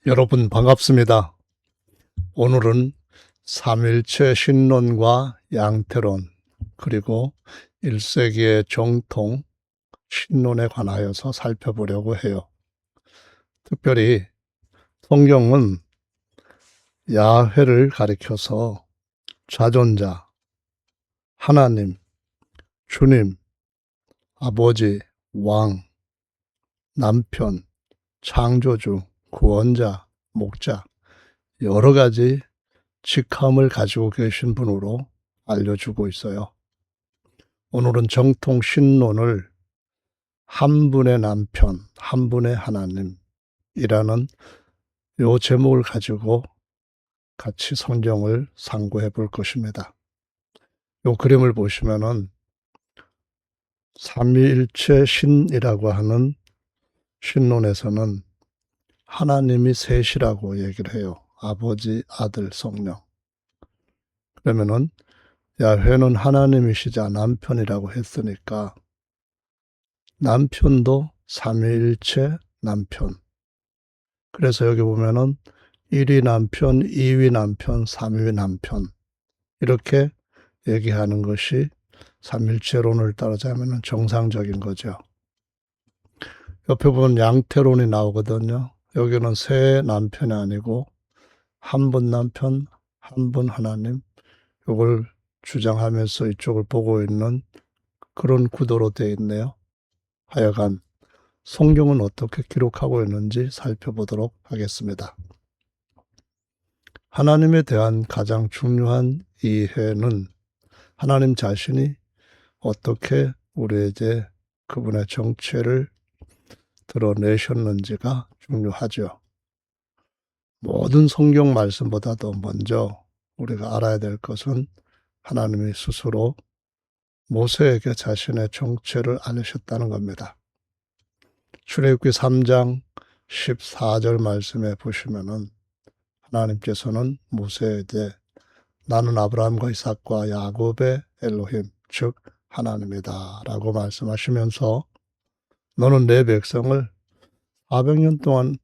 여러분 반갑습니다. 오늘은 삼일체 신론과 양태론 그리고 1세기의 정통 신론에 관하여서 살펴보려고 해요. 특별히 성경은 야훼를 가리켜서 자존자, 하나님, 주님, 아버지, 왕, 남편, 창조주, 구원자, 목자 여러 가지 직함을 가지고 계신 분으로 알려주고 있어요. 오늘은 정통 신론을 한 분의 남편, 한 분의 하나님이라는 요 제목을 가지고 같이 성경을 상고해 볼 것입니다. 요 그림을 보시면은 삼위일체 신이라고 하는 신론에서는 하나님이 셋이라고 얘기를 해요. 아버지, 아들, 성령. 그러면은 야훼는 하나님이시자 남편이라고 했으니까 남편도 삼위일체 남편. 그래서 여기 보면은 1위 남편, 2위 남편, 3위 남편 이렇게 얘기하는 것이 삼일체론을 따르자면 정상적인 거죠. 옆에 보면 양태론이 나오거든요. 여기는 세 남편이 아니고 한 분 남편, 한 분 하나님 이걸 주장하면서 이쪽을 보고 있는 그런 구도로 되어 있네요. 하여간 성경은 어떻게 기록하고 있는지 살펴보도록 하겠습니다. 하나님에 대한 가장 중요한 이해는 하나님 자신이 어떻게 우리에게 그분의 정체를 드러내셨는지가 중요하죠. 모든 성경 말씀보다도 먼저 우리가 알아야 될 것은 하나님이 스스로 모세에게 자신의 정체를 알리셨다는 겁니다. 출애굽기 3장 14절 말씀에 보시면은 하나님께서는 모세에게 나는 아브라함과 이삭과 야곱의 엘로힘 즉 하나님이다 라고 말씀하시면서 너는 내 백성을 400년 동안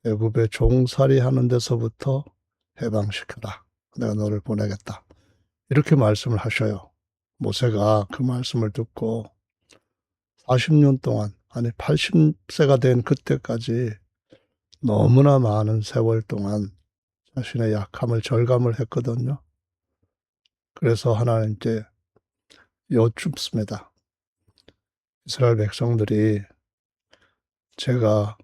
애굽에 종살이 하는 데서부터 해방시켜라. 내가 너를 보내겠다. 이렇게 말씀을 하셔요. 모세가 그 말씀을 듣고 40년 동안 아니 80세가 된 그때까지 너무나 많은 세월 동안 자신의 약함을 절감을 했거든요. 그래서 하나님께 여쭙습니다. 이스라엘 백성들이 제가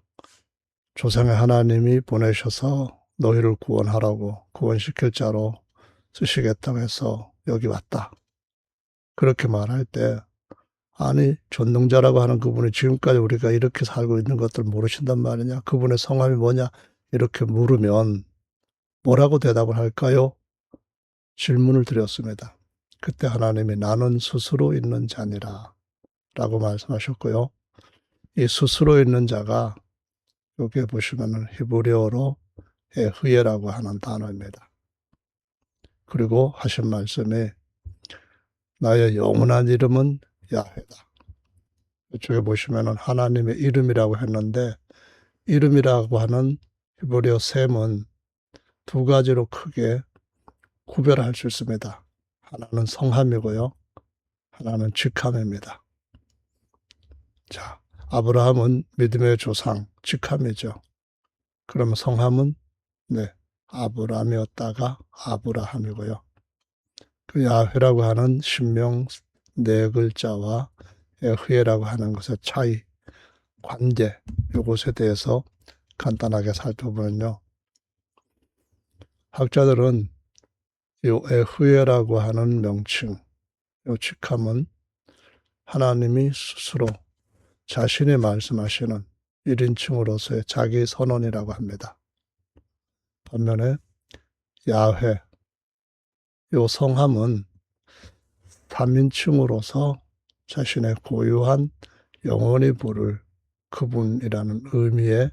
조상의 하나님이 보내셔서 너희를 구원하라고 구원시킬 자로 쓰시겠다고 해서 여기 왔다. 그렇게 말할 때 아니 전능자라고 하는 그분이 지금까지 우리가 이렇게 살고 있는 것들 모르신단 말이냐. 그분의 성함이 뭐냐 이렇게 물으면 뭐라고 대답을 할까요? 질문을 드렸습니다. 그때 하나님이 나는 스스로 있는 자니라 라고 말씀하셨고요. 이 스스로 있는 자가 여기에 보시면은 히브리어로 에흐예라고 하는 단어입니다. 그리고 하신 말씀이 나의 영원한 이름은 야훼다. 이쪽에 보시면은 하나님의 이름이라고 했는데 이름이라고 하는 히브리어 셈은 두 가지로 크게 구별할 수 있습니다. 하나는 성함이고요. 하나는 직함입니다. 자, 아브라함은 믿음의 조상, 직함이죠. 그러면 성함은 아브람이었다가 아브라함이고요. 그 야훼라고 하는 신명 네 글자와 에흐예라고 하는 것의 차이, 관계, 이것에 대해서 간단하게 살펴보면요. 학자들은 이 에흐예라고 하는 명칭, 이 직함은 하나님이 스스로 자신이 말씀하시는 1인칭으로서의 자기 선언이라고 합니다. 반면에 야훼, 이 성함은 3인칭으로서 자신의 고유한 영원히 부를 그분이라는 의미의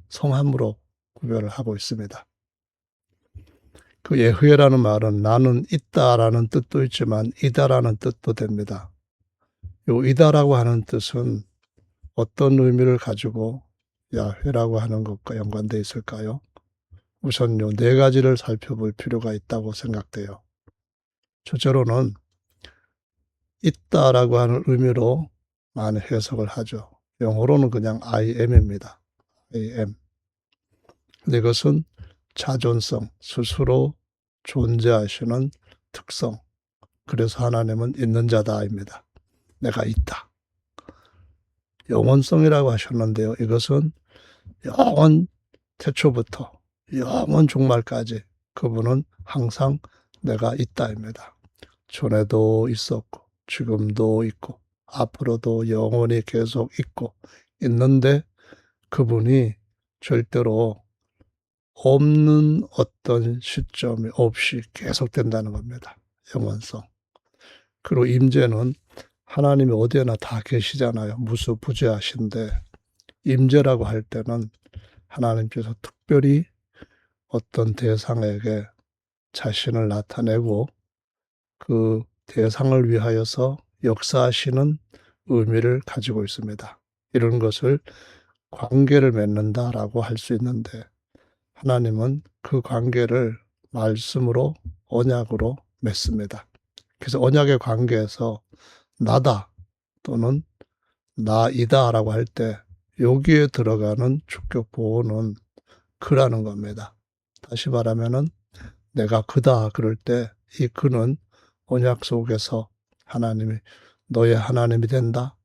성함으로 구별을 하고 있습니다. 그 예흐예라는 말은 나는 있다라는 뜻도 있지만 이다라는 뜻도 됩니다. 요 이다라고 하는 뜻은 어떤 의미를 가지고 야훼라고 하는 것과 연관되어 있을까요? 우선 요 네 가지를 살펴볼 필요가 있다고 생각돼요. 첫째로는 있다라고 하는 의미로 많이 해석을 하죠. 영어로는 그냥 I am입니다. I am. 근데 이것은 자존성, 스스로 존재하시는 특성. 그래서 하나님은 있는 자다입니다. 내가 있다. 영원성이라고 하셨는데요. 이것은 영원 태초부터 영원 종말까지 그분은 항상 내가 있다입니다. 전에도 있었고 지금도 있고 앞으로도 영원히 계속 있고 있는데 그분이 절대로 없는 어떤 시점이 없이 계속된다는 겁니다. 영원성. 그리고 임재는 하나님이 어디에나 다 계시잖아요. 무수부재하신데 임재라고 할 때는 하나님께서 특별히 어떤 대상에게 자신을 나타내고 그 대상을 위하여서 역사하시는 의미를 가지고 있습니다. 이런 것을 관계를 맺는다라고 할 수 있는데 하나님은 그 관계를 말씀으로 언약으로 맺습니다. 그래서 언약의 관계에서 나다 또는 나이다라고 할 때 여기에 들어가는 주격 보호는 그라는 겁니다. 다시 말하면은 내가 그다 그럴 때 이 그는 언약 속에서 하나님이 너의 하나님이 된다.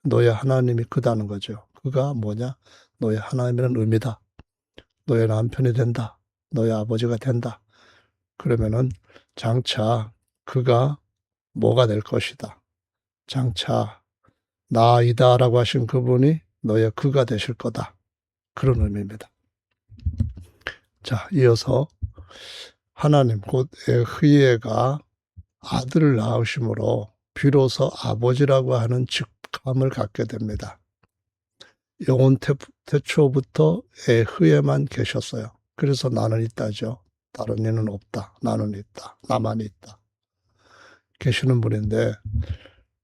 너의 하나님이 그다는 거죠. 그가 뭐냐? 너의 하나님이라는 의미다. 너의 남편이 된다. 너의 아버지가 된다. 그러면은 장차 그가 뭐가 될 것이다. 장차 나이다라고 하신 그분이 너의 그가 되실 거다. 그런 의미입니다. 자, 이어서 하나님 곧 에흐예가 아들을 낳으심으로 비로소 아버지라고 하는 직함을 갖게 됩니다. 영원 태초부터 에흐에만 계셨어요. 그래서 나는 있다죠. 다른 이는 없다. 나는 있다. 나만 있다. 계시는 분인데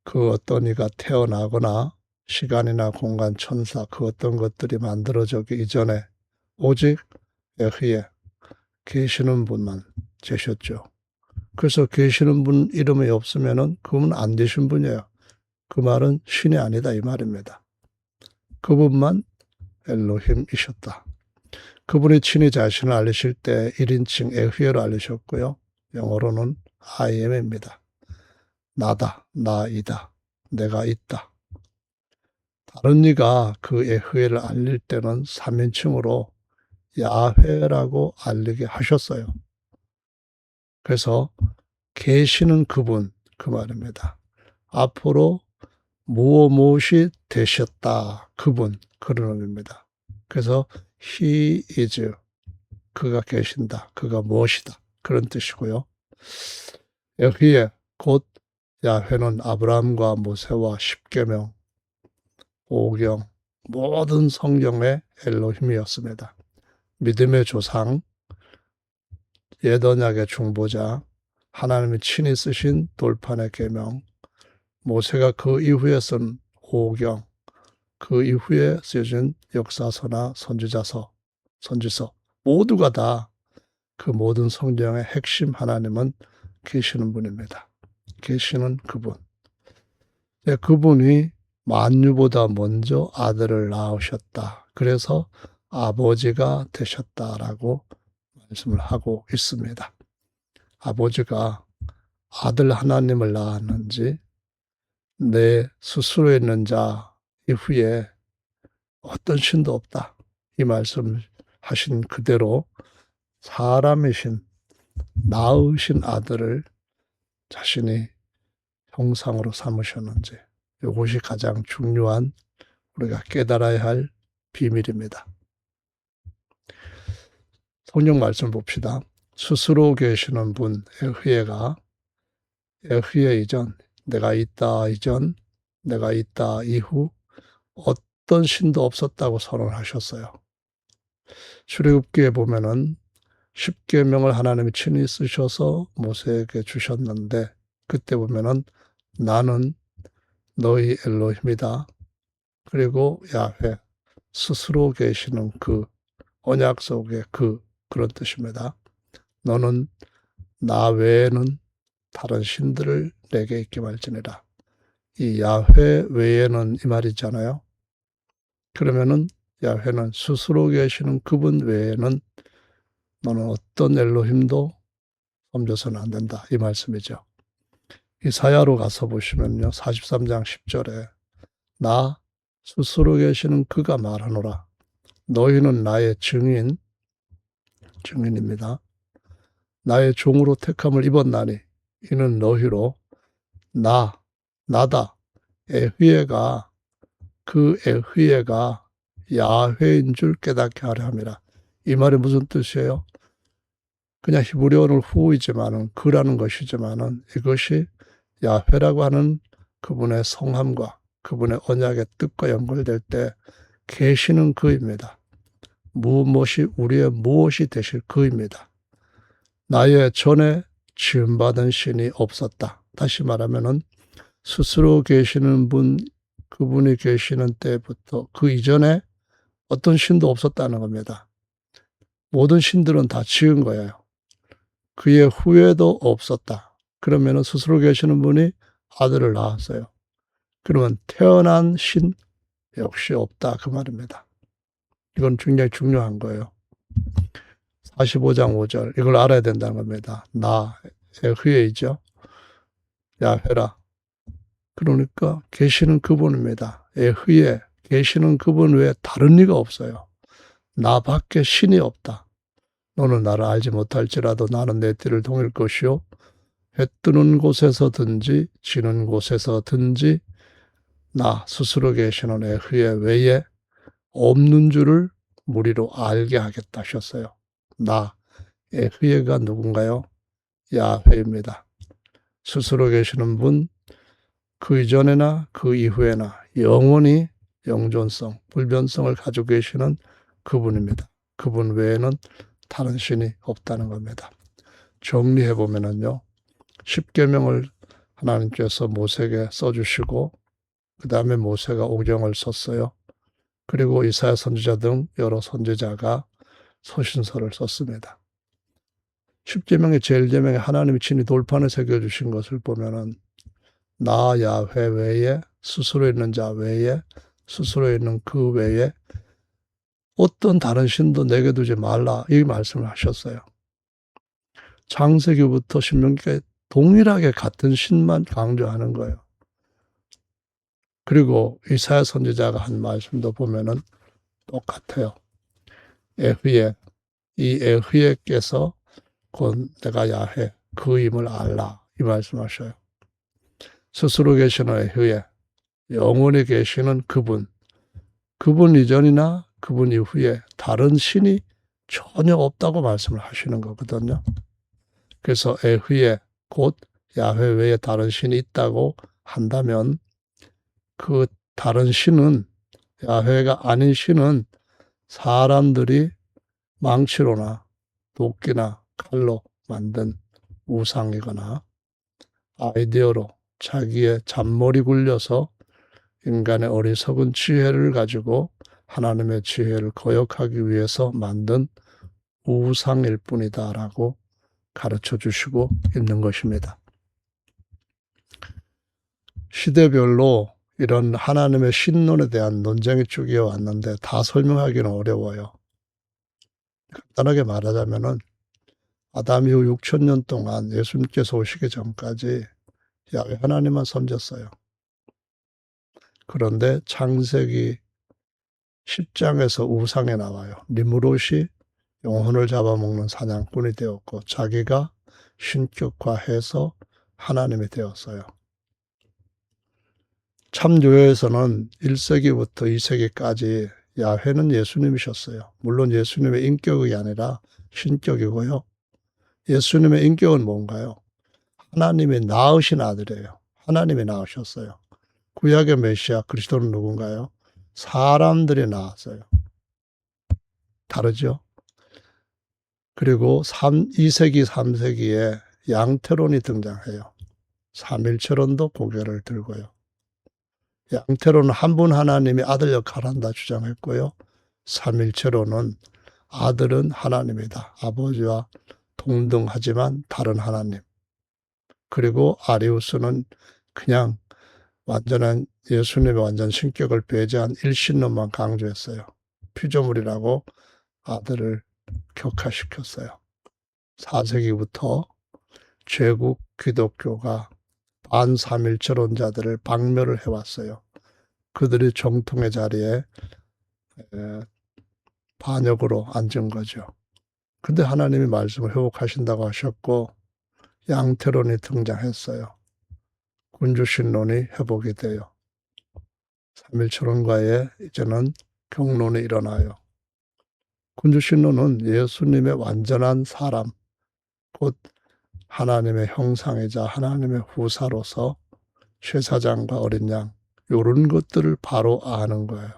그 어떤 이가 태어나거나 시간이나 공간, 천사 그 어떤 것들이 만들어지기 이전에 오직 에흐에 계시는 분만 계셨죠. 그래서 계시는 분 이름이 없으면은 그분은 안 되신 분이에요. 그 말은 신이 아니다 이 말입니다. 그분만 엘로힘이셨다. 그분이 친히 자신을 알리실 때 1인칭 에흐예로 알리셨고요. 영어로는 I am입니다. 나다, 나이다, 내가 있다. 다른 이가 그 에흐예를 알릴 때는 3인칭으로 야훼라고 알리게 하셨어요. 그래서 계시는 그분 그 말입니다. 앞으로 무엇이 되셨다 그분 그런 의미입니다. 그래서 he is 그가 계신다 그가 무엇이다 그런 뜻이고요. 여기에 곧 야훼는 아브라함과 모세와 십계명, 오경 모든 성경의 엘로힘이었습니다. 믿음의 조상, 옛 언약의 중보자, 하나님이 친히 쓰신 돌판의 계명, 모세가 그 이후에 쓴 오경, 그 이후에 쓰여진 역사서나 선지자서, 선지서 모두가 다 그 모든 성경의 핵심 하나님은 계시는 분입니다. 계시는 그분. 그분이 만유보다 먼저 아들을 낳으셨다. 그래서 아버지가 되셨다라고 말씀을 하고 있습니다. 아버지가 아들 하나님을 낳았는지 내 스스로 있는 자 이후에 어떤 신도 없다. 이 말씀 하신 그대로 사람이신 낳으신 아들을 자신이 형상으로 삼으셨는지 이것이 가장 중요한 우리가 깨달아야 할 비밀입니다. 성경 말씀 봅시다. 스스로 계시는 분 에흐예가 에흐예 이전, 내가 있다 이전, 내가 있다 이후 어떤 신도 없었다고 선언하셨어요. 출애굽기에 보면은 십계명을 하나님이 친히 쓰셔서 모세에게 주셨는데 그때 보면은 나는 너희 엘로힘이다. 그리고 야훼 스스로 계시는 그 언약 속의 그런 뜻입니다. 너는 나 외에는 다른 신들을 내게 있게 말지니라. 이 야훼 외에는 이 말이잖아요. 그러면은 야훼는 스스로 계시는 그분 외에는 너는 어떤 엘로힘도 섬겨서는 안 된다. 이 말씀이죠. 이사야로 가서 보시면요. 43장 10절에 나 스스로 계시는 그가 말하노라. 너희는 나의 증인입니다. 나의 종으로 택함을 입었나니 이는 너희로 나다. 에흐예가 그 에흐예가 야훼인 줄 깨닫게 하려 함이라. 이 말이 무슨 뜻이에요? 그냥 히브리어는 후이지만은 그라는 것이지만은 이것이 야훼라고 하는 그분의 성함과 그분의 언약의 뜻과 연결될 때 계시는 그입니다. 무엇이 우리의 무엇이 되실 그입니다. 나의 전에 지음받은 신이 없었다. 다시 말하면은 스스로 계시는 분, 그분이 계시는 때부터 그 이전에 어떤 신도 없었다는 겁니다. 모든 신들은 다 지은 거예요. 그의 후에도 없었다. 그러면은 스스로 계시는 분이 아들을 낳았어요. 그러면 태어난 신 역시 없다 그 말입니다. 이건 굉장히 중요한 거예요. 45장 5절 이걸 알아야 된다는 겁니다. 나 에흐예이죠. 야훼라. 그러니까 계시는 그분입니다. 에흐예 계시는 그분 외에 다른 이가 없어요. 나밖에 신이 없다. 너는 나를 알지 못할지라도 나는 내 띠를 동일 것이요 해 뜨는 곳에서든지 지는 곳에서든지 나 스스로 계시는 에흐예 외에 없는 줄을 무리로 알게 하겠다 하셨어요. 나 에흐예가 누군가요? 야훼입니다. 스스로 계시는 분, 그 이전에나 그 이후에나 영원히 영존성, 불변성을 가지고 계시는 그분입니다. 그분 외에는 다른 신이 없다는 겁니다. 정리해 보면은요. 십계명을 하나님께서 모세에게 써주시고 그 다음에 모세가 오경을 썼어요. 그리고 이사야 선지자 등 여러 선지자가 서신서를 썼습니다. 십계명의 제일 계명에 하나님이 친히 돌판에 새겨주신 것을 보면은 나 야훼 외에 스스로 있는 자 외에 스스로 있는 그 외에 어떤 다른 신도 내게 두지 말라 이 말씀을 하셨어요. 창세기부터 신명기까지 동일하게 같은 신만 강조하는 거예요. 그리고 이사야 선지자가 한 말씀도 보면은 똑같아요. 에흐예, 이 에흐예께서 곧 내가 야훼 그임을 알라 이 말씀하셔요. 스스로 계시는 에흐예, 영원히 계시는 그분 이전이나 그분 이후에 다른 신이 전혀 없다고 말씀을 하시는 거거든요. 그래서 에흐예 곧 야훼 외에 다른 신이 있다고 한다면 그 다른 신은 야훼가 아닌 신은 사람들이 망치로나 도끼나 칼로 만든 우상이거나 아이디어로 자기의 잔머리 굴려서 인간의 어리석은 지혜를 가지고 하나님의 지혜를 거역하기 위해서 만든 우상일 뿐이다라고 가르쳐 주시고 있는 것입니다. 시대별로 이런 하나님의 신론에 대한 논쟁이 쭉 이어왔는데 다 설명하기는 어려워요. 간단하게 말하자면은 아담 이후 6,000년 동안 예수님께서 오시기 전까지 야훼 하나님만 섬겼어요. 그런데 창세기 10장에서 우상에 나와요. 니므롯이 영혼을 잡아먹는 사냥꾼이 되었고 자기가 신격화해서 하나님이 되었어요. 참교회에서는 1세기부터 2세기까지 야훼는 예수님이셨어요. 물론 예수님의 인격이 아니라 신격이고요. 예수님의 인격은 뭔가요? 하나님이 낳으신 아들이에요. 하나님이 낳으셨어요. 구약의 메시아 그리스도는 누군가요? 사람들이 낳았어요. 다르죠? 그리고 2세기, 3세기에 양태론이 등장해요. 삼일체론도 고개를 들고요. 양태로는 한 분 하나님이 아들 역할을 한다 주장했고요. 삼일체로는 아들은 하나님이다. 아버지와 동등하지만 다른 하나님. 그리고 아리우스는 그냥 완전한 예수님의 완전 신격을 배제한 일신론만 강조했어요. 피조물이라고 아들을 격화시켰어요. 4세기부터 제국 기독교가 반삼일체론자들을 박멸을 해왔어요. 그들이 정통의 자리에 반역으로 앉은 거죠. 근데 하나님이 말씀을 회복하신다고 하셨고 양태론이 등장했어요. 군주신론이 회복이 돼요. 삼일체론과의 이제는 경론이 일어나요. 군주신론은 예수님의 완전한 사람, 곧 하나님의 형상이자 하나님의 후사로서 제사장과 어린 양, 이런 것들을 바로 아는 거예요.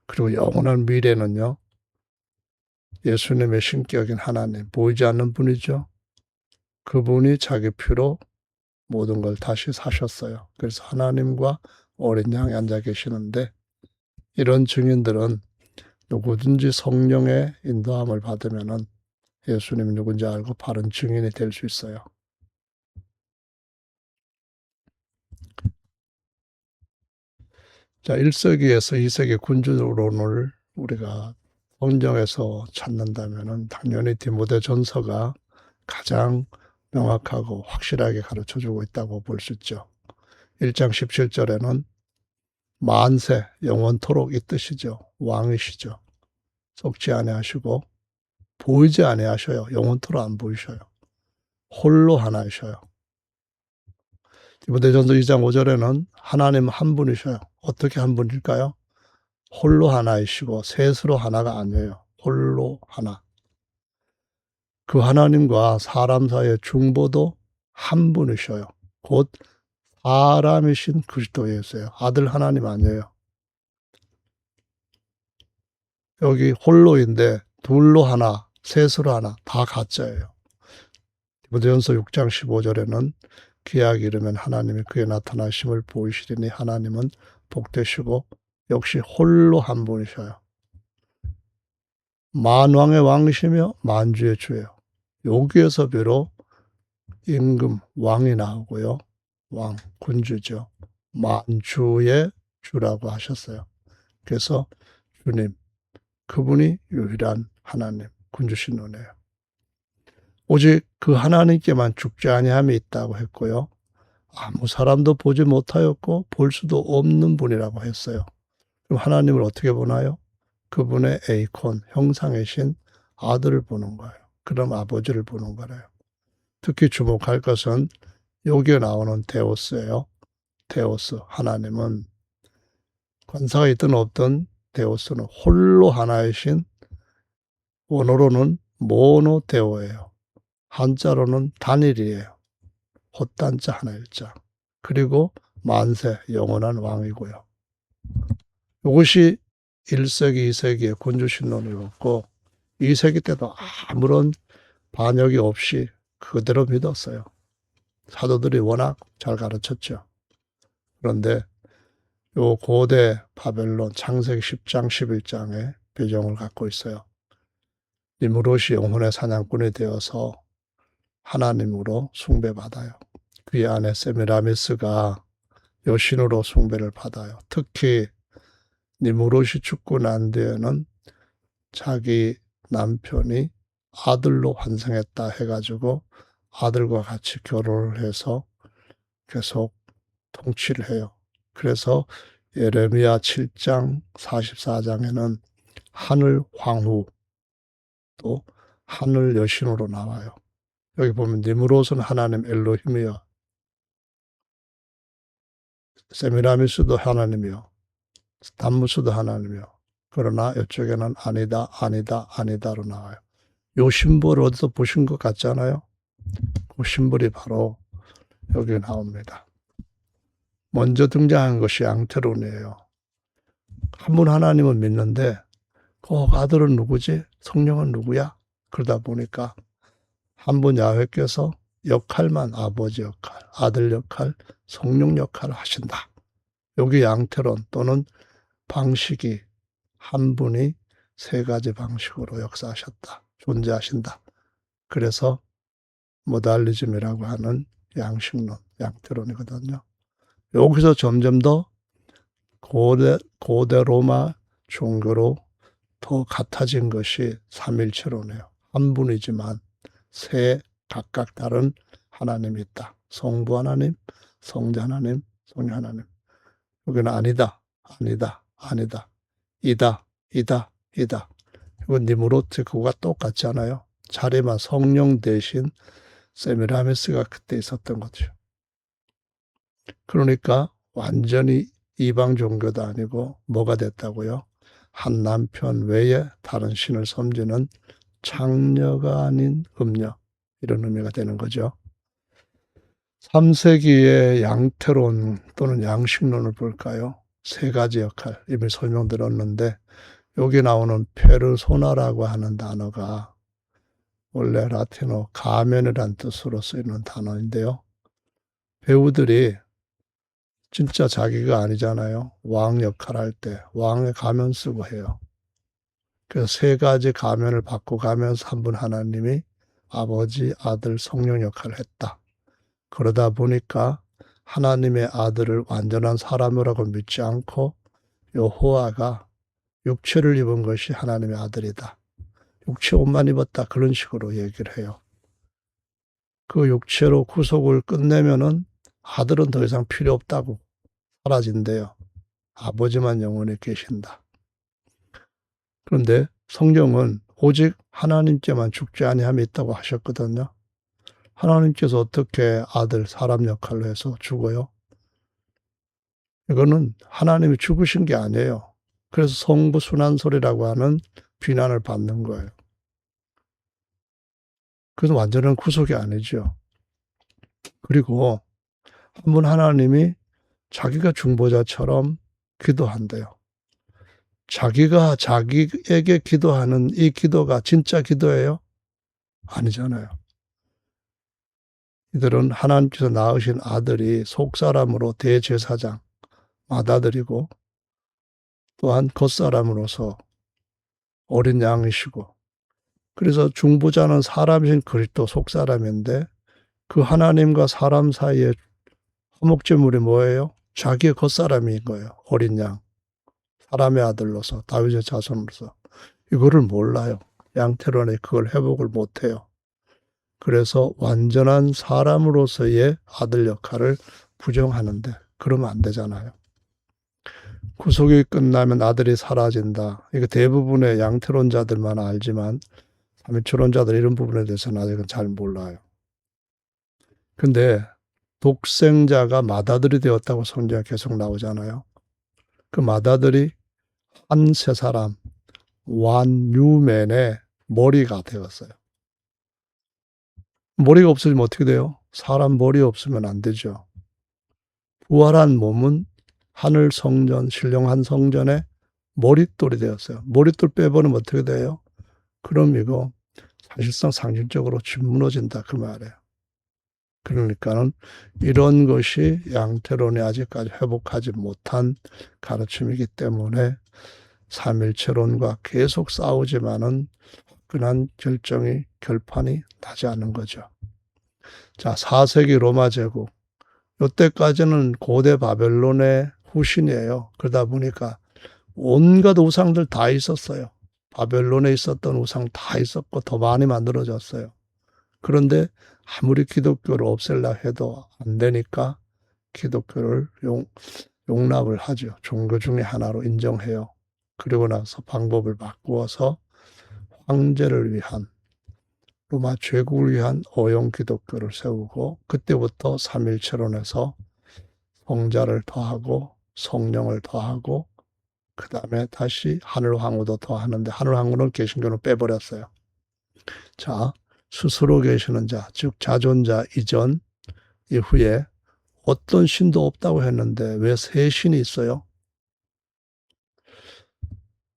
그리고 영원한 미래는요, 예수님의 신격인 하나님, 보이지 않는 분이죠. 그분이 자기 피로 모든 걸 다시 사셨어요. 그래서 하나님과 어린 양이 앉아 계시는데, 이런 증인들은 누구든지 성령의 인도함을 받으면은 예수님이 누군지 알고 바른 증인이 될 수 있어요. 자, 1세기에서 2세기 군주론을 우리가 성경에서 찾는다면은 당연히 디모데전서가 가장 명확하고 확실하게 가르쳐주고 있다고 볼 수 있죠. 1장 17절에는 만세 영원토록 이 뜻이죠. 왕이시죠. 썩지 아니하시고 보이지 아니하셔요. 영원토록 안 보이셔요. 홀로 하나이셔요. 디모데전서 2장 5절에는 하나님 한 분이셔요. 어떻게 한 분일까요? 홀로 하나이시고 셋으로 하나가 아니에요. 홀로 하나. 그 하나님과 사람 사이의 중보도 한 분이셔요. 곧 사람이신 그리스도 예수예요. 아들 하나님 아니에요. 여기 홀로인데 둘로 하나, 셋으로 하나 다 가짜예요. 디모데전서 6장 15절에는 기약이 이르면 하나님이 그의 나타나심을 보이시리니 하나님은 복되시고 역시 홀로 한 분이셔요. 만왕의 왕이시며 만주의 주예요. 여기에서 비로 임금 왕이 나오고요. 왕, 군주죠. 만주의 주라고 하셨어요. 그래서 주님, 그분이 유일한 하나님, 군주신론이에요. 오직 그 하나님께만 죽지 아니함이 있다고 했고요. 아무 사람도 보지 못하였고 볼 수도 없는 분이라고 했어요. 그럼 하나님을 어떻게 보나요? 그분의 에이콘, 형상이신 아들을 보는 거예요. 그럼 아버지를 보는 거래요. 특히 주목할 것은 여기에 나오는 데오스예요. 데오스, 하나님은 권사가 있든 없든 데오스는 홀로 하나이신, 원어로는 모노데오예요. 한자로는 단일이에요. 헛단자 하나일자. 그리고 만세, 영원한 왕이고요. 이것이 1세기, 2세기의 군주신론이었고 2세기 때도 아무런 반역이 없이 그대로 믿었어요. 사도들이 워낙 잘 가르쳤죠. 그런데 요 고대 바벨론 창세기 10장, 11장의 배경을 갖고 있어요. 니므롯이 영혼의 사냥꾼이 되어서 하나님으로 숭배받아요. 그 안에 세미라미스가 여신으로 숭배를 받아요. 특히 니므롯이 죽고 난 뒤에는 자기 남편이 아들로 환생했다 해가지고 아들과 같이 결혼을 해서 계속 통치를 해요. 그래서 예레미야 7장 44장에는 하늘 황후 또 하늘 여신으로 나와요. 여기 보면 니므롯은 하나님 엘로힘이요. 세미라미스도 하나님이요. 담무스도 하나님이요. 그러나 이쪽에는 아니다, 아니다, 아니다로 나와요. 요 심벌을 어디서 보신 것 같잖아요. 그 심벌이 바로 여기 나옵니다. 먼저 등장한 것이 양태론이에요. 한 분 하나님은 믿는데 그 아들은 누구지? 성령은 누구야? 그러다 보니까 한 분 야훼께서 역할만 아버지 역할, 아들 역할, 성령 역할을 하신다. 여기 양태론 또는 방식이 한 분이 세 가지 방식으로 역사하셨다. 존재하신다. 그래서 모달리즘이라고 하는 양식론, 양태론이거든요. 여기서 점점 더 고대 로마 종교로 더 같아진 것이 삼일체론이에요. 한 분이지만 세 각각 다른 하나님이 있다. 성부 하나님, 성자 하나님, 성령 하나님. 여기는 아니다, 아니다, 아니다, 이다, 이다, 이다. 이건 니무로트 그거가 똑같지 않아요? 자리만 성령 대신 세미라미스가 그때 있었던 거죠. 그러니까 완전히 이방 종교도 아니고 뭐가 됐다고요? 한 남편 외에 다른 신을 섬기는 창녀가 아닌 음녀, 이런 의미가 되는 거죠. 3세기의 양태론 또는 양식론을 볼까요? 세 가지 역할, 이미 설명드렸는데 여기 나오는 페르소나라고 하는 단어가 원래 라틴어 가면이란 뜻으로 쓰이는 단어인데요. 배우들이 진짜 자기가 아니잖아요. 왕 역할 할 때 왕의 가면 쓰고 해요. 그래서 세 가지 가면을 받고 가면서 한 분 하나님이 아버지, 아들, 성령 역할을 했다. 그러다 보니까 하나님의 아들을 완전한 사람이라고 믿지 않고 여호와가 육체를 입은 것이 하나님의 아들이다. 육체 옷만 입었다. 그런 식으로 얘기를 해요. 그 육체로 구속을 끝내면은 아들은 더 이상 필요 없다고 사라진대요. 아버지만 영원히 계신다. 그런데 성경은 오직 하나님께만 죽지 아니함이 있다고 하셨거든요. 하나님께서 어떻게 아들 사람 역할로 해서 죽어요? 이거는 하나님이 죽으신 게 아니에요. 그래서 성부 순환설이라고 하는 비난을 받는 거예요. 그래서 완전한 구속이 아니죠. 그리고 한 분 하나님이 자기가 중보자처럼 기도한대요. 자기가 자기에게 기도하는 이 기도가 진짜 기도예요? 아니잖아요. 이들은 하나님께서 낳으신 아들이 속사람으로 대제사장 맏아들이고 또한 겉사람으로서 어린 양이시고, 그래서 중보자는 사람이신 그리스도 속사람인데 그 하나님과 사람 사이에 화목제물이 뭐예요? 자기의 겉사람인 거예요. 어린 양. 사람의 아들로서, 다윗의 자손으로서. 이거를 몰라요. 양태론에 그걸 회복을 못해요. 그래서 완전한 사람으로서의 아들 역할을 부정하는데 그러면 안 되잖아요. 구속이 끝나면 아들이 사라진다. 이거 대부분의 양태론자들만 알지만 삼위초론자들 이런 부분에 대해서는 아직은 잘 몰라요. 근데 독생자가 맏아들이 되었다고 성경에 계속 나오잖아요. 그 맏아들이 한 세 사람, 완유맨의 머리가 되었어요. 머리가 없으면 어떻게 돼요? 사람 머리 없으면 안 되죠. 부활한 몸은 하늘 성전, 신령한 성전의 머릿돌이 되었어요. 머릿돌 빼버리면 어떻게 돼요? 그럼 이거 사실상 상징적으로 집 무너진다 그 말이에요. 그러니까는 이런 것이 양태론이 아직까지 회복하지 못한 가르침이기 때문에 삼일체론과 계속 싸우지만은 화끈한 결판이 나지 않는 거죠. 자, 4세기 로마 제국. 이때까지는 고대 바벨론의 후신이에요. 그러다 보니까 온갖 우상들 다 있었어요. 바벨론에 있었던 우상 다 있었고 더 많이 만들어졌어요. 그런데 아무리 기독교를 없앨라 해도 안 되니까 기독교를 용납을 하죠. 종교 중에 하나로 인정해요. 그리고 나서 방법을 바꾸어서 황제를 위한, 로마 제국을 위한 어용 기독교를 세우고, 그때부터 삼일체론에서 성자를 더하고 성령을 더하고 그 다음에 다시 하늘왕후도 더하는데 하늘왕후는 개신교는 빼버렸어요. 자, 스스로 계시는 자, 즉 자존자 이전 이후에 어떤 신도 없다고 했는데 왜 세 신이 있어요?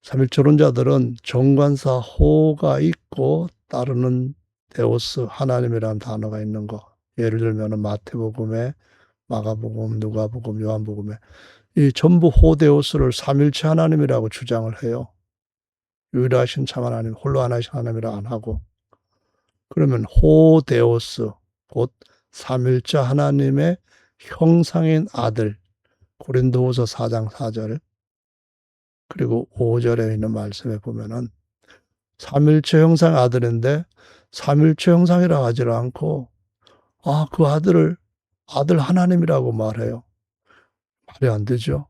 삼일초론자들은 정관사 호가 있고 따르는 데오스 하나님이라는 단어가 있는 거. 예를 들면 마태복음에, 마가복음, 누가복음, 요한복음에 이 전부 호데오스를 삼일체 하나님이라고 주장을 해요. 유일하신 참 하나님, 홀로 하나신 하나님이라 안 하고. 그러면 호데오스, 곧 삼일체 하나님의 형상인 아들, 고린도후서 4장 4절, 그리고 5절에 있는 말씀에 보면은 삼일체 형상 아들인데 삼일체 형상이라 하질 않고 그 아들을 아들 하나님이라고 말해요. 말이 안 되죠.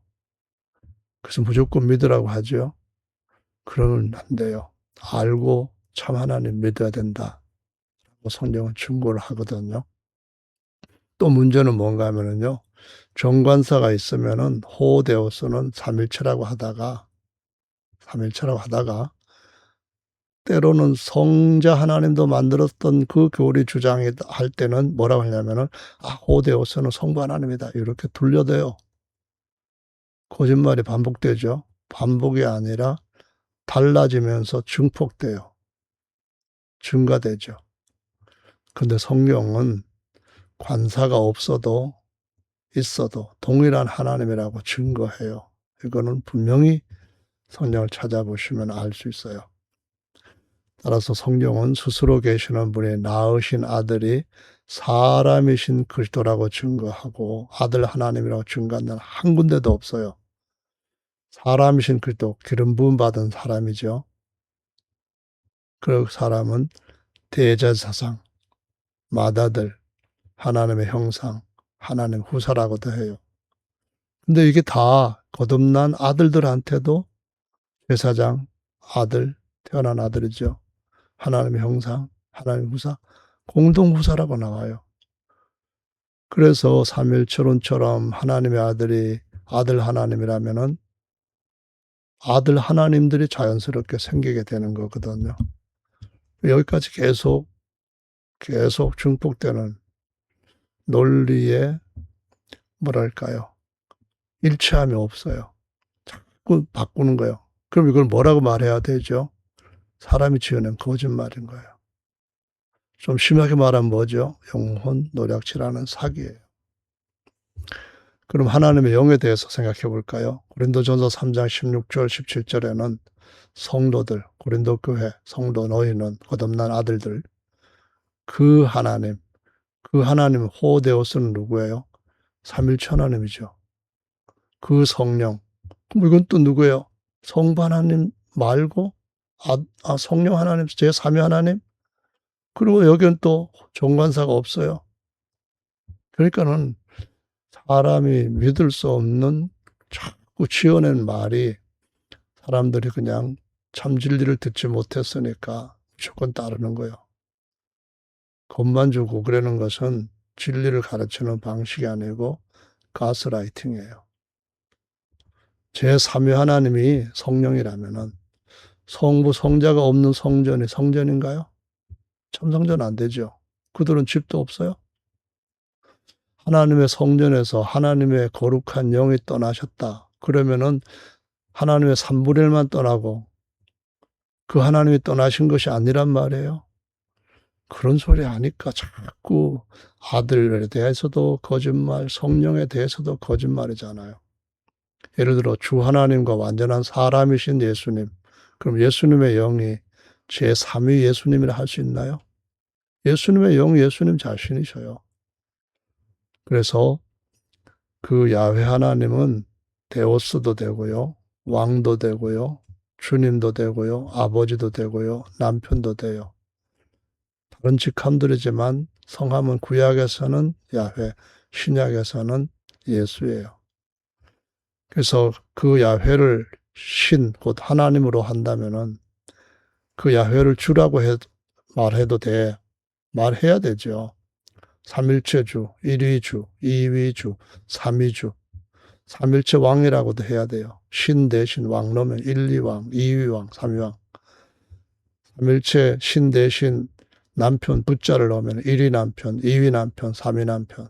그래서 무조건 믿으라고 하죠. 그러면 안 돼요. 알고 참 하나님 믿어야 된다. 성경은 충고를 하거든요. 또 문제는 뭔가 하면은요. 정관사가 있으면은 호데오스는 삼일체라고 하다가 때로는 성자 하나님도 만들었던 그 교리 주장할 때는 뭐라고 하냐면은 호데오스는 성부 하나님이다. 이렇게 둘러대요. 거짓말이 반복되죠. 반복이 아니라 달라지면서 증폭돼요. 증가되죠. 근데 성경은 관사가 없어도 있어도 동일한 하나님이라고 증거해요. 이거는 분명히 성경을 찾아보시면 알 수 있어요. 따라서 성경은 스스로 계시는 분이 낳으신 아들이 사람이신 그리스도라고 증거하고 아들 하나님이라고 증거한 데는 한 군데도 없어요. 사람이신 그리스도, 기름 부음 받은 사람이죠. 그 사람은 대제사장, 맏아들, 하나님의 형상, 하나님 후사라고도 해요. 근데 이게 다 거듭난 아들들한테도 제사장, 아들, 태어난 아들이죠. 하나님의 형상, 하나님 후사, 공동 후사라고 나와요. 그래서 삼일초론처럼 하나님의 아들이 아들 하나님이라면은 아들 하나님들이 자연스럽게 생기게 되는 거거든요. 여기까지 계속 증폭되는 논리에 뭐랄까요? 일치함이 없어요. 자꾸 바꾸는 거예요. 그럼 이걸 뭐라고 말해야 되죠? 사람이 지어낸 거짓말인 거예요. 좀 심하게 말하면 뭐죠? 영혼 노략질하는 사기예요. 그럼 하나님의 영에 대해서 생각해 볼까요? 고린도전서 3장 16절 17절에는 성도들, 고린도 교회, 성도 너희는 거듭난 아들들, 그 하나님 호데오스는 누구예요? 삼일체 하나님이죠. 그 성령. 그럼 이건 또 누구예요? 성부 하나님 말고 성령 하나님, 제3위 하나님? 그리고 여기는 또 정관사가 없어요. 그러니까는 사람이 믿을 수 없는 자꾸 지어낸 말이 사람들이 그냥 참 진리를 듣지 못했으니까 무조건 따르는 거예요. 겁만 주고 그러는 것은 진리를 가르치는 방식이 아니고 가스라이팅이에요. 제3위 하나님이 성령이라면은 성부, 성자가 없는 성전이 성전인가요? 참성전 안 되죠. 그들은 집도 없어요. 하나님의 성전에서 하나님의 거룩한 영이 떠나셨다. 그러면은 하나님의 3분의 1만 떠나고 그 하나님이 떠나신 것이 아니란 말이에요. 그런 소리 하니까 자꾸 아들에 대해서도 거짓말, 성령에 대해서도 거짓말이잖아요. 예를 들어 주 하나님과 완전한 사람이신 예수님. 그럼 예수님의 영이 제3위 예수님이라 할 수 있나요? 예수님의 영이 예수님 자신이셔요. 그래서 그 야훼 하나님은 데오스도 되고요. 왕도 되고요. 주님도 되고요. 아버지도 되고요. 남편도 돼요. 다른 직함들이지만 성함은 구약에서는 야훼, 신약에서는 예수예요. 그래서 그 야훼를 신, 곧 하나님으로 한다면은 그 야훼를 주라고 말해도 돼. 말해야 되죠. 삼일체주, 1위주, 2위주, 3위주, 삼일체 왕이라고도 해야 돼요. 신 대신 왕 넣으면 1, 2왕, 2위 왕, 3위 왕. 삼일체 신 대신 남편 부자를 넣으면 1위 남편, 2위 남편, 3위 남편.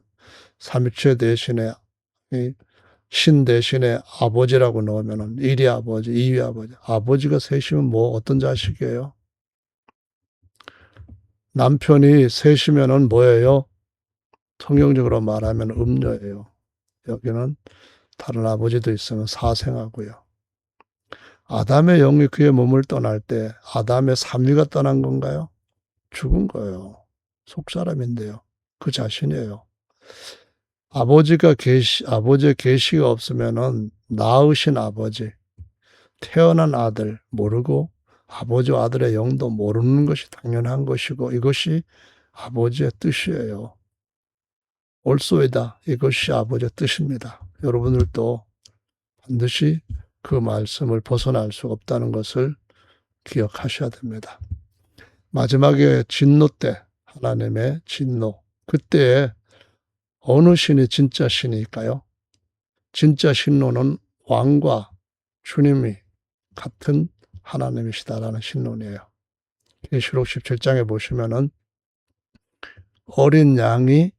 삼일체 대신에 신 대신에 아버지라고 넣으면 1위 아버지, 2위 아버지. 아버지가 셋이면 뭐 어떤 자식이에요? 남편이 셋이면은 뭐예요? 성경적으로 말하면 음녀예요. 여기는 다른 아버지도 있으면 사생하고요. 아담의 영이 그의 몸을 떠날 때 아담의 삼위가 떠난 건가요? 죽은 거예요. 속사람인데요. 그 자신이에요. 아버지의 계시가 없으면은 낳으신 아버지, 태어난 아들 모르고 아버지와 아들의 영도 모르는 것이 당연한 것이고 이것이 아버지의 뜻이에요. 올소이다. 이것이 아버지의 뜻입니다. 여러분들도 반드시 그 말씀을 벗어날 수 없다는 것을 기억하셔야 됩니다. 마지막에 진노 때 하나님의 진노 그때에 어느 신이 진짜 신일까요? 진짜 신론은 왕과 주님이 같은 하나님이시다라는 신론이에요. 계시록 17장에 보시면은 어린 양이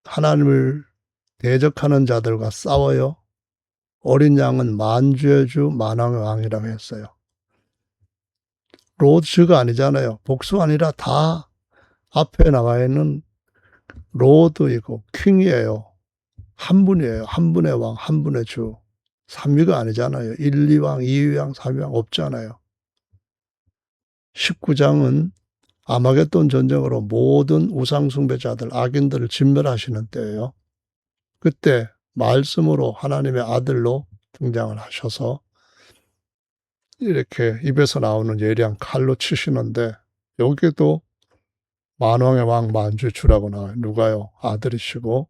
하나님을 대적하는 자들과 싸워요. 어린 양은 만주의 주 만왕의 왕이라고 했어요. 로드가 아니잖아요. 복수가 아니라 다 앞에 나와 있는 로드이고 킹이에요. 한 분이에요. 한 분의 왕, 한 분의 주. 삼위가 아니잖아요. 1, 2왕, 2위왕, 3위왕 없잖아요. 19장은 아마겟돈 전쟁으로 모든 우상숭배자들, 악인들을 진멸하시는 때예요. 그때 말씀으로 하나님의 아들로 등장을 하셔서 이렇게 입에서 나오는 예리한 칼로 치시는데 여기도 만왕의 왕 만주의 주라고 나와요. 누가요? 아들이시고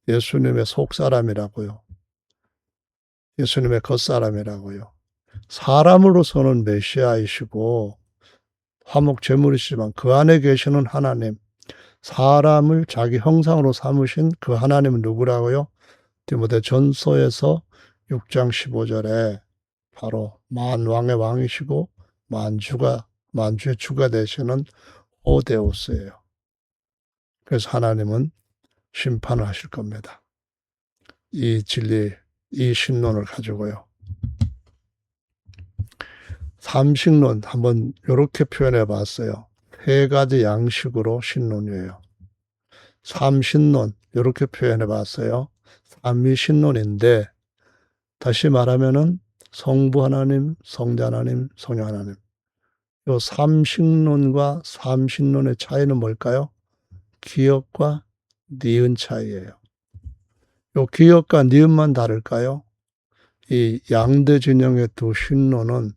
예수님의 속사람이라고요. 예수님의 겉사람이라고요. 사람으로서는 메시아이시고 화목 제물이시지만 그 안에 계시는 하나님, 사람을 자기 형상으로 삼으신 그 하나님은 누구라고요? 디모데 전서에서 6장 15절에 바로 만왕의 왕이시고 만주의 주가 되시는 오데오스예요. 그래서 하나님은 심판을 하실 겁니다. 이 진리, 이 신론을 가지고요. 삼식론 한번 이렇게 표현해 봤어요. 세 가지 양식으로 신론이에요. 삼신론 이렇게 표현해 봤어요. 삼위신론인데 다시 말하면은 성부 하나님, 성자 하나님, 성령 하나님. 요 삼식론과 삼신론의 차이는 뭘까요? 기억과 니은 차이예요. 요 기억과 니은만 다를까요? 이 양대 진영의 두 신론은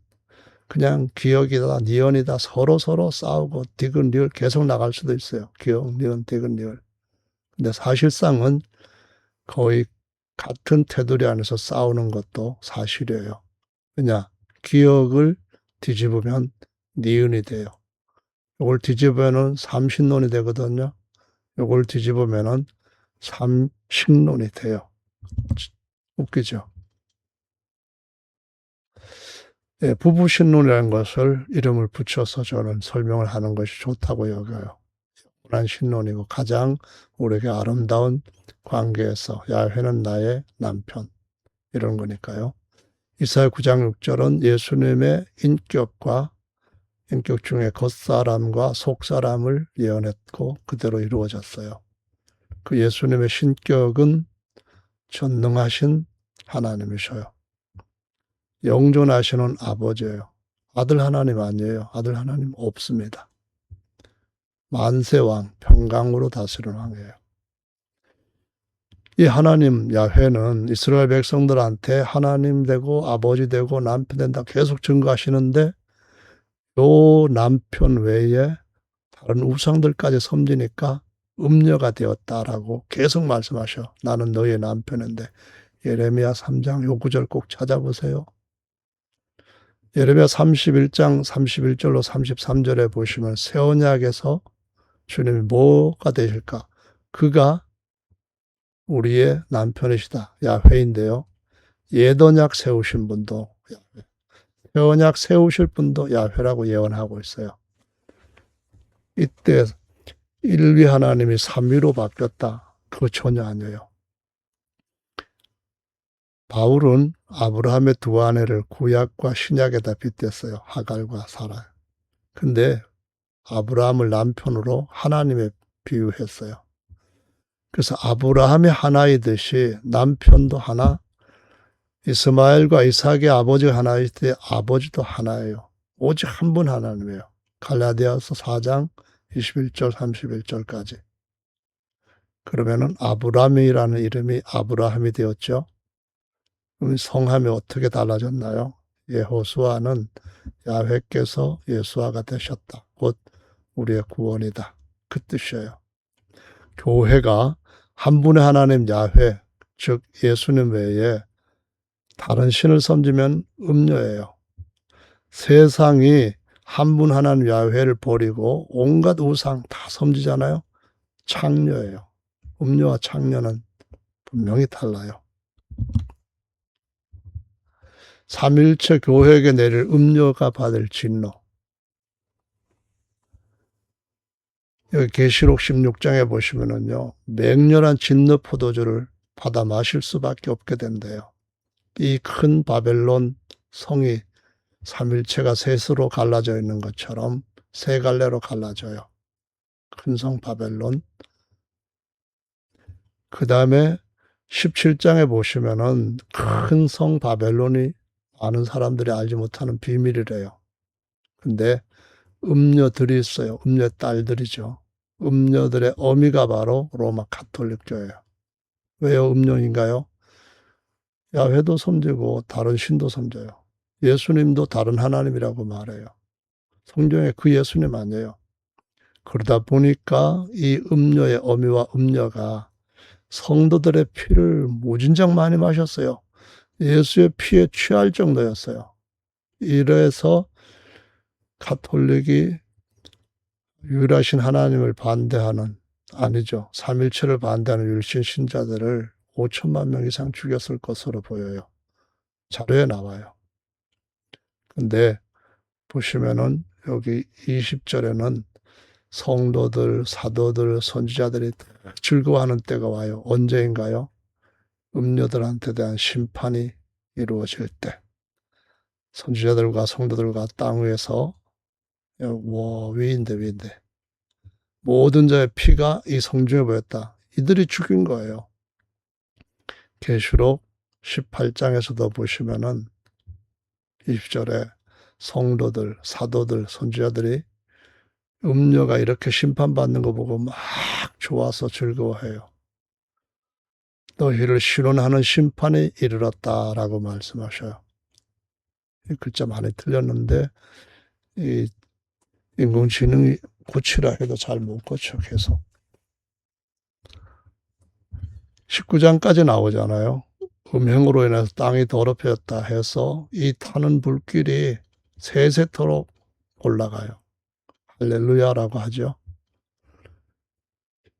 그냥 기억이다, 니은이다 서로 싸우고 디귿, 리을 계속 나갈 수도 있어요. 기억, 니은, 디귿, 리을. 근데 사실상은 거의 같은 테두리 안에서 싸우는 것도 사실이에요. 왜냐? 기억을 뒤집으면 니은이 돼요. 이걸 뒤집으면 삼신론이 되거든요. 이걸 뒤집으면 삼식론이 돼요. 웃기죠? 예, 부부신론이라는 것을 이름을 붙여서 저는 설명을 하는 것이 좋다고 여겨요. 영원한 신론이고 가장 우리에게 아름다운 관계에서 야훼는 나의 남편 이런 거니까요. 이사야 9장 6절은 예수님의 인격 중에 겉사람과 속사람을 예언했고 그대로 이루어졌어요. 그 예수님의 신격은 전능하신 하나님이셔요. 영존하시는 아버지예요. 아들 하나님 아니에요. 아들 하나님 없습니다. 만세왕, 평강으로 다스리는 왕이에요. 이 하나님 야훼는 이스라엘 백성들한테 하나님 되고 아버지 되고 남편 된다 계속 증거하시는데 요 남편 외에 다른 우상들까지 섬기니까 음녀가 되었다라고 계속 말씀하셔. 나는 너의 남편인데 예레미야 3장 요 구절 꼭 찾아보세요. 예레미야 31장 31절로 33절에 보시면 새 언약에서 주님이 뭐가 되실까? 그가 우리의 남편이시다. 야훼인데요. 옛 언약 세우신 분도 야훼. 새 언약 세우실 분도 야훼라고 예언하고 있어요. 이때 일위 하나님이 삼위로 바뀌었다. 그거 전혀 아니에요. 바울은 아브라함의 두 아내를 구약과 신약에다 빗댔어요. 하갈과 사라. 근데 아브라함을 남편으로 하나님에 비유했어요. 그래서 아브라함이 하나이듯이 남편도 하나, 이스마엘과 이삭의 아버지가 하나이듯이 아버지도 하나예요. 오직 한 분 하나님이에요. 갈라디아서 4장 21절 31절까지. 그러면은 아브라함이라는 이름이 아브라함이 되었죠. 그럼 성함이 어떻게 달라졌나요? 여호수아는 야훼께서 예수아가 되셨다. 곧 우리의 구원이다. 그 뜻이에요. 교회가 한 분의 하나님 야훼, 즉 예수님 외에 다른 신을 섬기면 음녀예요. 세상이 한 분 하나님 야훼를 버리고 온갖 우상 다 섬기잖아요. 창녀예요. 음녀와 창녀는 분명히 달라요. 삼일체 교회에게 내릴 음녀가 받을 진노. 여기 계시록 16장에 보시면은요, 맹렬한 진노 포도주를 받아 마실 수밖에 없게 된대요. 이 큰 바벨론 성이 삼일체가 셋으로 갈라져 있는 것처럼 세 갈래로 갈라져요. 큰 성 바벨론. 그 다음에 17장에 보시면은 큰 성 바벨론이 많은 사람들이 알지 못하는 비밀이래요. 근데 음녀들이 있어요. 음녀 딸들이죠. 음녀들의 어미가 바로 로마 가톨릭교예요. 왜요? 음녀인가요? 야훼도 섬기고 다른 신도 섬겨요. 예수님도 다른 하나님이라고 말해요. 성경에 그 예수님 아니에요. 그러다 보니까 이 음녀의 어미와 음녀가 성도들의 피를 무진장 많이 마셨어요. 예수의 피에 취할 정도였어요. 이래서 가톨릭이 유일하신 하나님을 반대하는, 아니죠, 삼일체를 반대하는 율신 신자들을 5천만 명 이상 죽였을 것으로 보여요. 자료에 나와요. 근데 보시면은 여기 20절에는 성도들, 사도들, 선지자들이 즐거워하는 때가 와요. 언제인가요? 음녀들한테 대한 심판이 이루어질 때. 선지자들과 성도들과 땅 위에서 위인데 모든 자의 피가 이 성중에 보였다. 이들이 죽인 거예요. 계시록 18장에서도 보시면은 20절에 성도들, 사도들, 선지자들이 음녀가 이렇게 심판받는 거 보고 막 좋아서 즐거워해요. 너희를 신원하는 심판이 이르렀다라고 말씀하셔요. 이 글자 많이 틀렸는데 이 인공지능이 고치라 해도 잘 못 고쳐 계속. 19장까지 나오잖아요. 음행으로 인해서 땅이 더럽혀졌다 해서 이 타는 불길이 세세토록 올라가요. 할렐루야라고 하죠.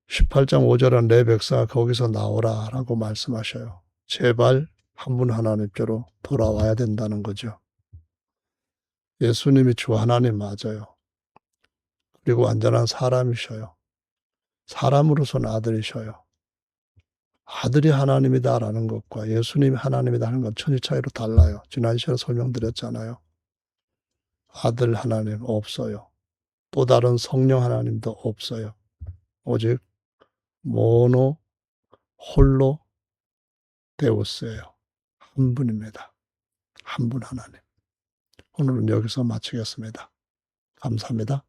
18장 5절은 내 백성아 거기서 나오라라고 말씀하셔요. 제발 한 분 하나님께로 돌아와야 된다는 거죠. 예수님이 주 하나님 맞아요. 그리고 완전한 사람이셔요. 사람으로서는 아들이셔요. 아들이 하나님이다라는 것과 예수님이 하나님이다 하는 건 천지 차이로 달라요. 지난 시간에 설명드렸잖아요. 아들 하나님 없어요. 또 다른 성령 하나님도 없어요. 오직 모노 홀로 데우스예요. 한 분입니다. 한 분 하나님. 오늘은 여기서 마치겠습니다. 감사합니다.